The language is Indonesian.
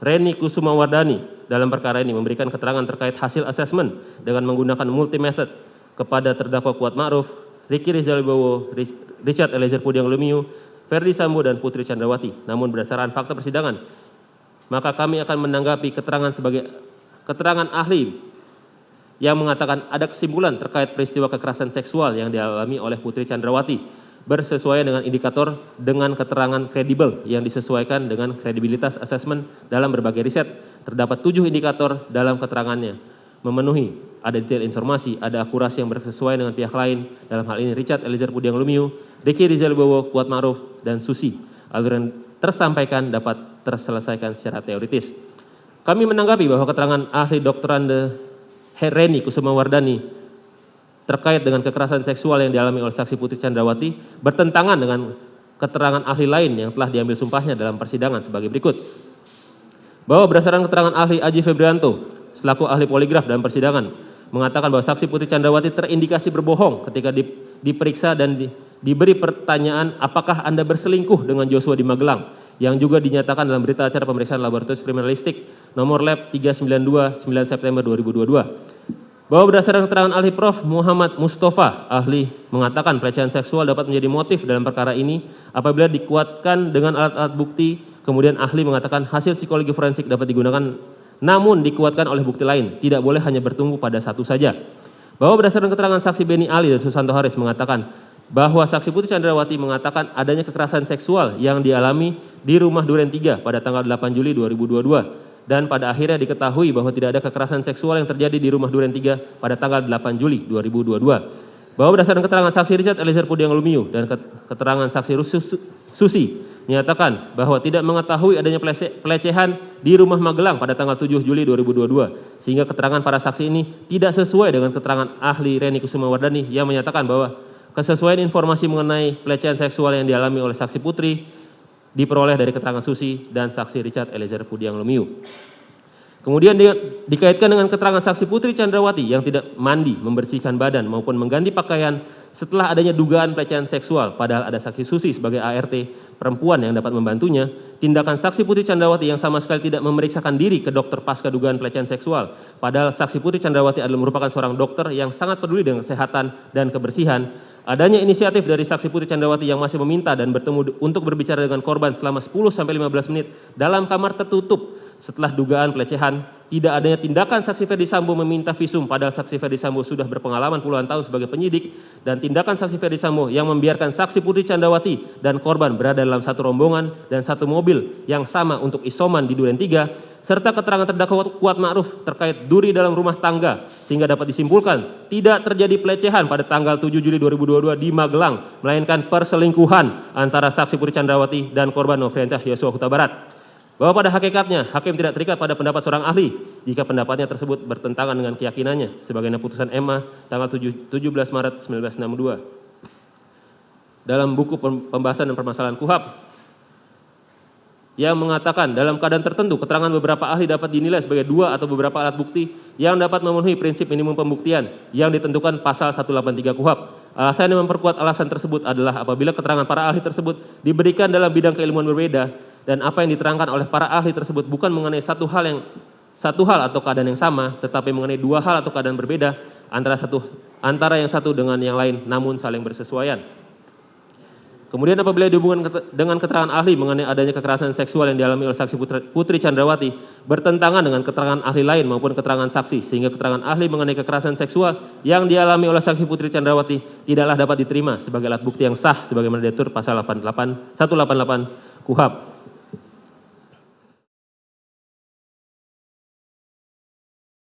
Reni Kusumawardani dalam perkara ini memberikan keterangan terkait hasil asesmen dengan menggunakan multi method kepada terdakwa Kuat Ma'ruf, Ricky Rizal Wibowo, Richard Eliezer Pudiang Lumiu, Ferdi Sambo dan Putri Chandrawati. Namun berdasarkan fakta persidangan, maka kami akan menanggapi keterangan sebagai keterangan ahli yang mengatakan ada kesimpulan terkait peristiwa kekerasan seksual yang dialami oleh Putri Chandrawati bersesuaian dengan indikator dengan keterangan kredibel yang disesuaikan dengan kredibilitas asesmen dalam berbagai riset. Terdapat 7 indikator dalam keterangannya memenuhi, ada detail informasi, ada akurasi yang bersesuaian dengan pihak lain, dalam hal ini Richard Eliezer Pudiang Lumiu, Ricky Rizal Wibowo, Kuat Ma'ruf, dan Susi. Agar yang tersampaikan dapat terselesaikan secara teoritis. Kami menanggapi bahwa keterangan ahli Dr. Reni Kusumawardani terkait dengan kekerasan seksual yang dialami oleh saksi Putri Chandrawati bertentangan dengan keterangan ahli lain yang telah diambil sumpahnya dalam persidangan sebagai berikut. Bahwa berdasarkan keterangan ahli Aji Febrianto selaku ahli poligraf dalam persidangan mengatakan bahwa saksi Putri Chandrawati terindikasi berbohong ketika diperiksa dan diberi pertanyaan apakah Anda berselingkuh dengan Joshua di Magelang, yang juga dinyatakan dalam berita acara pemeriksaan laboratorium kriminalistik nomor lab 392 9 September 2022. Bahwa berdasarkan keterangan ahli Prof. Muhammad Mustafa, ahli mengatakan pelecehan seksual dapat menjadi motif dalam perkara ini apabila dikuatkan dengan alat-alat bukti. Kemudian ahli mengatakan hasil psikologi forensik dapat digunakan namun dikuatkan oleh bukti lain, tidak boleh hanya bertumbuh pada satu saja. Bahwa berdasarkan keterangan saksi Beni Ali dan Susanto Haris mengatakan bahwa saksi Putri Chandrawati mengatakan adanya kekerasan seksual yang dialami di rumah Duren 3 pada tanggal 8 Juli 2022. Dan pada akhirnya diketahui bahwa tidak ada kekerasan seksual yang terjadi di rumah Duren 3 pada tanggal 8 Juli 2022. Bahwa berdasarkan keterangan saksi Richard Eliezer Pudiang Lumiu dan keterangan saksi Susi menyatakan bahwa tidak mengetahui adanya pelecehan di rumah Magelang pada tanggal 7 Juli 2022. Sehingga keterangan para saksi ini tidak sesuai dengan keterangan ahli Reni Kusumawardani yang menyatakan bahwa kesesuaian informasi mengenai pelecehan seksual yang dialami oleh saksi Putri diperoleh dari keterangan Susi dan saksi Richard Eliezer Pudiang Lumiu. Kemudian dikaitkan dengan keterangan saksi Putri Chandrawati yang tidak mandi, membersihkan badan maupun mengganti pakaian setelah adanya dugaan pelecehan seksual, padahal ada saksi Susi sebagai ART perempuan yang dapat membantunya. Tindakan saksi Putri Chandrawati yang sama sekali tidak memeriksakan diri ke dokter pasca dugaan pelecehan seksual, padahal saksi Putri Chandrawati adalah merupakan seorang dokter yang sangat peduli dengan kesehatan dan kebersihan. Adanya inisiatif dari saksi Putri Chandrawati yang masih meminta dan bertemu untuk berbicara dengan korban selama 10-15 menit dalam kamar tertutup setelah dugaan pelecehan. Tidak adanya tindakan saksi Ferdi Sambo meminta visum padahal saksi Ferdi Sambo sudah berpengalaman puluhan tahun sebagai penyidik, dan tindakan saksi Ferdi Sambo yang membiarkan saksi Putri Chandrawati dan korban berada dalam satu rombongan dan satu mobil yang sama untuk isoman di Duren 3, serta keterangan terdakwa Kuat Ma'ruf terkait duri dalam rumah tangga, sehingga dapat disimpulkan tidak terjadi pelecehan pada tanggal 7 Juli 2022 di Magelang, melainkan perselingkuhan antara saksi Putri Chandrawati dan korban Nofriansyah Yosua Huta Barat. Bahwa pada hakikatnya hakim tidak terikat pada pendapat seorang ahli jika pendapatnya tersebut bertentangan dengan keyakinannya, sebagaimana putusan MA tanggal 17 Maret 1962. Dalam buku pembahasan dan permasalahan KUHAP yang mengatakan dalam keadaan tertentu keterangan beberapa ahli dapat dinilai sebagai dua atau beberapa alat bukti yang dapat memenuhi prinsip minimum pembuktian yang ditentukan pasal 183 KUHAP. Alasan yang memperkuat alasan tersebut adalah apabila keterangan para ahli tersebut diberikan dalam bidang keilmuan berbeda dan apa yang diterangkan oleh para ahli tersebut bukan mengenai satu hal atau keadaan yang sama, tetapi mengenai dua hal atau keadaan berbeda antara yang satu dengan yang lain namun saling bersesuaian. Kemudian apabila dihubungkan dengan keterangan ahli mengenai adanya kekerasan seksual yang dialami oleh saksi Putri Chandrawati bertentangan dengan keterangan ahli lain maupun keterangan saksi, sehingga keterangan ahli mengenai kekerasan seksual yang dialami oleh saksi Putri Chandrawati tidaklah dapat diterima sebagai alat bukti yang sah sebagaimana diatur pasal 188 KUHAP.